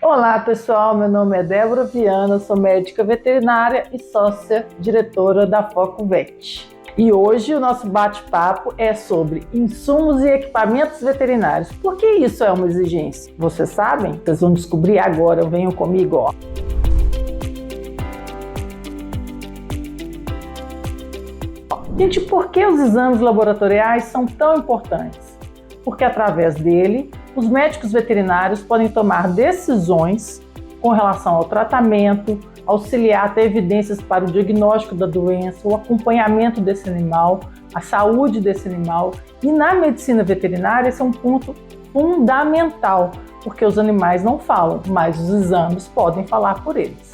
Olá pessoal, meu nome é Débora Viana, sou médica veterinária e sócia diretora da Foco Vet. E hoje o nosso bate-papo é sobre insumos e equipamentos veterinários. Por que isso é uma exigência? Vocês sabem? Vocês vão descobrir agora, venham comigo, ó. Gente, por que os exames laboratoriais são tão importantes? Porque através dele, os médicos veterinários podem tomar decisões com relação ao tratamento, auxiliar até evidências para o diagnóstico da doença, o acompanhamento desse animal, a saúde desse animal. E na medicina veterinária, esse é um ponto fundamental, porque os animais não falam, mas os exames podem falar por eles.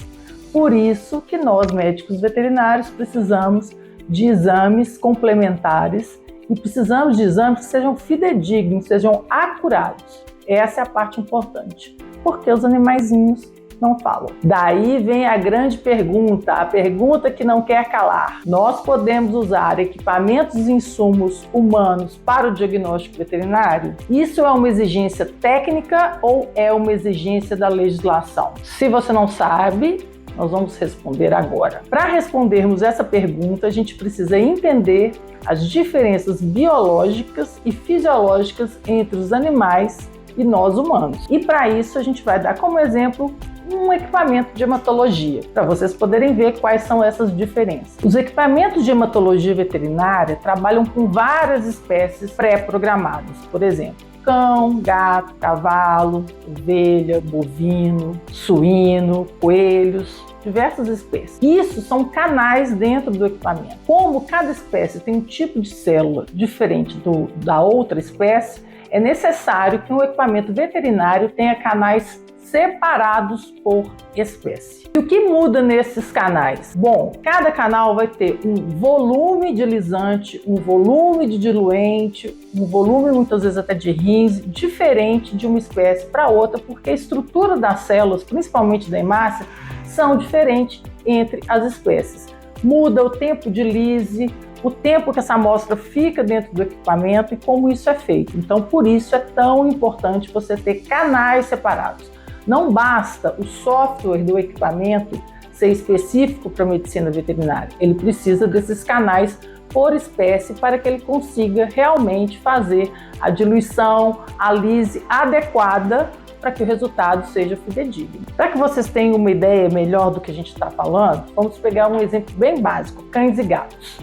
Por isso que nós, médicos veterinários, precisamos de exames complementares e precisamos de exames que sejam fidedignos, sejam acurados. Essa é a parte importante, porque os animaizinhos não falam. Daí vem a grande pergunta, a pergunta que não quer calar. Nós podemos usar equipamentos e insumos humanos para o diagnóstico veterinário? Isso é uma exigência técnica ou é uma exigência da legislação? Se você não sabe, nós vamos responder agora. Para respondermos essa pergunta, a gente precisa entender as diferenças biológicas e fisiológicas entre os animais e nós humanos. E para isso a gente vai dar como exemplo um equipamento de hematologia, para vocês poderem ver quais são essas diferenças. Os equipamentos de hematologia veterinária trabalham com várias espécies pré-programadas, por exemplo, cão, gato, cavalo, ovelha, bovino, suíno, coelhos, diversas espécies. Isso são canais dentro do equipamento. Como cada espécie tem um tipo de célula diferente da outra espécie, é necessário que um equipamento veterinário tenha canais separados por espécie. E o que muda nesses canais? Bom, cada canal vai ter um volume de lisante, um volume de diluente, um volume muitas vezes até de rins, diferente de uma espécie para outra, porque a estrutura das células, principalmente da hemácia, são diferentes entre as espécies. Muda o tempo de lise, o tempo que essa amostra fica dentro do equipamento e como isso é feito. Então, por isso é tão importante você ter canais separados. Não basta o software do equipamento ser específico para a medicina veterinária. Ele precisa desses canais por espécie para que ele consiga realmente fazer a diluição, a lise adequada para que o resultado seja fidedigno. Para que vocês tenham uma ideia melhor do que a gente está falando, vamos pegar um exemplo bem básico, cães e gatos.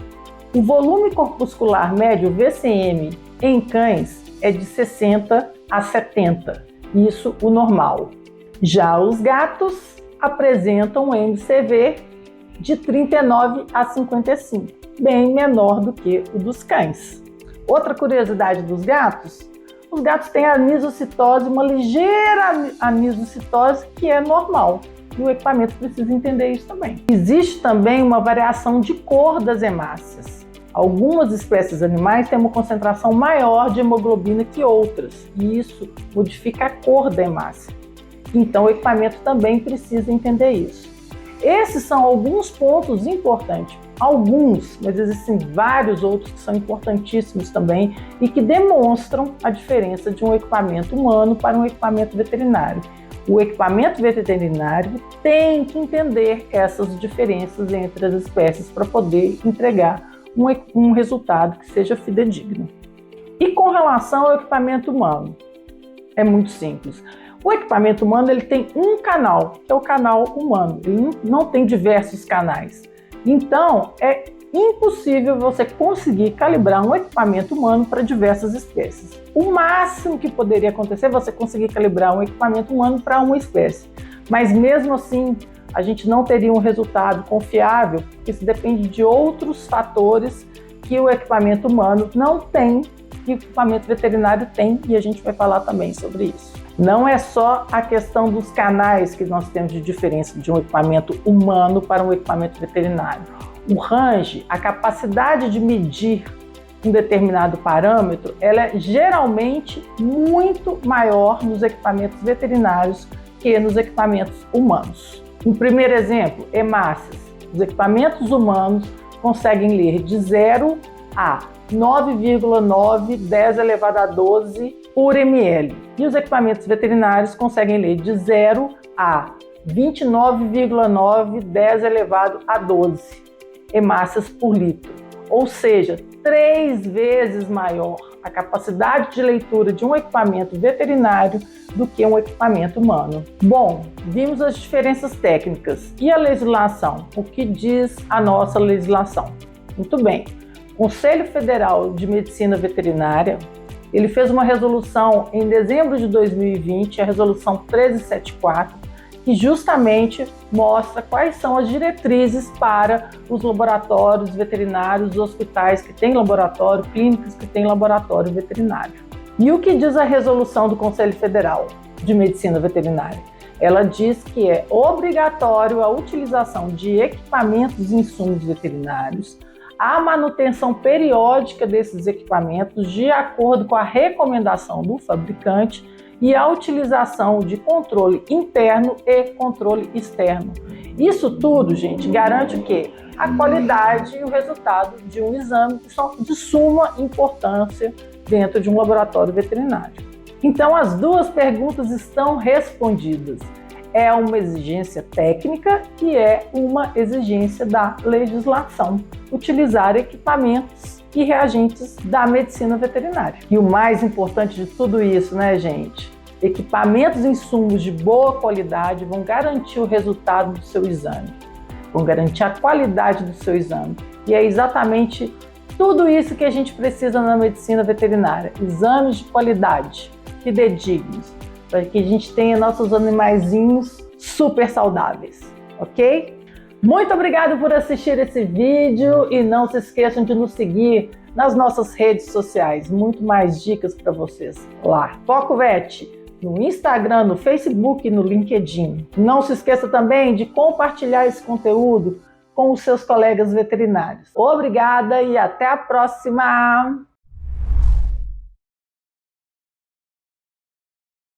O volume corpuscular médio VCM em cães é de 60 a 70, isso o normal. Já os gatos apresentam um MCV de 39 a 55, bem menor do que o dos cães. Outra curiosidade dos gatos, os gatos têm anisocitose, uma ligeira anisocitose que é normal. E o equipamento precisa entender isso também. Existe também uma variação de cor das hemácias. Algumas espécies animais têm uma concentração maior de hemoglobina que outras, e isso modifica a cor da hemácia. Então o equipamento também precisa entender isso. Esses são alguns pontos importantes. Alguns, mas existem vários outros que são importantíssimos também e que demonstram a diferença de um equipamento humano para um equipamento veterinário. O equipamento veterinário tem que entender essas diferenças entre as espécies para poder entregar um resultado que seja fidedigno. E com relação ao equipamento humano, é muito simples. O equipamento humano ele tem um canal, que é o canal humano. Ele não tem diversos canais. Então, é impossível você conseguir calibrar um equipamento humano para diversas espécies. O máximo que poderia acontecer é você conseguir calibrar um equipamento humano para uma espécie. Mas mesmo assim, a gente não teria um resultado confiável, porque isso depende de outros fatores que o equipamento humano não tem, que o equipamento veterinário tem, e a gente vai falar também sobre isso. Não é só a questão dos canais que nós temos de diferença de um equipamento humano para um equipamento veterinário. O range, a capacidade de medir um determinado parâmetro, ela é geralmente muito maior nos equipamentos veterinários que nos equipamentos humanos. Um primeiro exemplo, hemácias. Os equipamentos humanos conseguem ler de 0 a 9,9, 10 elevado a 12 por ml. E os equipamentos veterinários conseguem ler de 0 a 29,9 10 elevado a 12 hemácias por litro. Ou seja, 3 vezes maior a capacidade de leitura de um equipamento veterinário do que um equipamento humano. Bom, vimos as diferenças técnicas. E a legislação? O que diz a nossa legislação? Muito bem. O Conselho Federal de Medicina Veterinária, ele fez uma resolução em dezembro de 2020, a resolução 1374, que justamente mostra quais são as diretrizes para os laboratórios veterinários, os hospitais que têm laboratório, clínicas que têm laboratório veterinário. E o que diz a resolução do Conselho Federal de Medicina Veterinária? Ela diz que é obrigatório a utilização de equipamentos e insumos veterinários, a manutenção periódica desses equipamentos de acordo com a recomendação do fabricante e a utilização de controle interno e controle externo. Isso tudo, gente, garante o quê? A qualidade e o resultado de um exame que são de suma importância dentro de um laboratório veterinário. Então, as duas perguntas estão respondidas. É uma exigência técnica e é uma exigência da legislação, utilizar equipamentos e reagentes da medicina veterinária. E o mais importante de tudo isso, né, gente? Equipamentos e insumos de boa qualidade vão garantir o resultado do seu exame, vão garantir a qualidade do seu exame. E é exatamente tudo isso que a gente precisa na medicina veterinária. Exames de qualidade, fidedignos, para que a gente tenha nossos animaizinhos super saudáveis, ok? Muito obrigado por assistir esse vídeo e não se esqueçam de nos seguir nas nossas redes sociais. Muito mais dicas para vocês lá. Foco Vet no Instagram, no Facebook e no LinkedIn. Não se esqueça também de compartilhar esse conteúdo com os seus colegas veterinários. Obrigada e até a próxima!